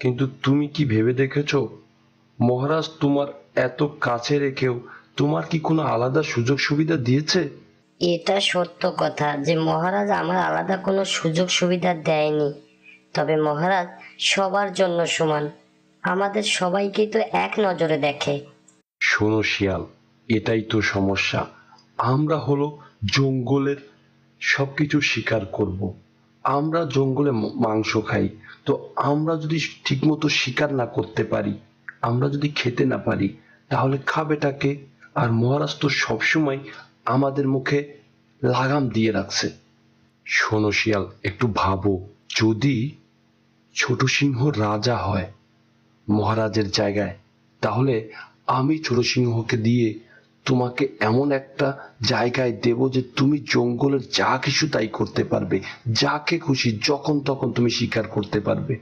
কিন্তু তুমি কি ভেবে দেখেছো, মহারাজ তোমার এত কাছে রেখেও তোমার কি কোনো আলাদা সুযোগ সুবিধা দিয়েছে? এটা সত্য কথা যে মহারাজ আমার আলাদা কোনো সুযোগ সুবিধা দেয়নি। তবে মহারাজ সবার জন্য সমান, আমাদের সবাইকে তো এক নজরে দেখে। শোনো শিয়াল, এটাই তো সমস্যা। আমরা হলো জঙ্গলের সবকিছু শিকার করব। আমরা জঙ্গলে মাংস খাই। তো আমরা যদি ঠিকমতো শিকার না করতে পারি, আমরা যদি খেতে না পারি, তাহলে খাবেটাকে? আর মহারাজ তো সবসময় আমাদের মুখে লাগাম দিয়ে রাখছে। শোনো শিয়াল, একটু ভাবো, যদি ছোট সিংহ রাজা হয় মহারাজের জায়গায়, তাহলে আমি ছোট সিংহকে দিয়ে তোমাকে এমন একটা জায়গায় দেব যে তুমি জঙ্গলের যা কিছু তাই করতে পারবে, যাকে খুশি যখন তখন তুমি শিকার করতে পারবে।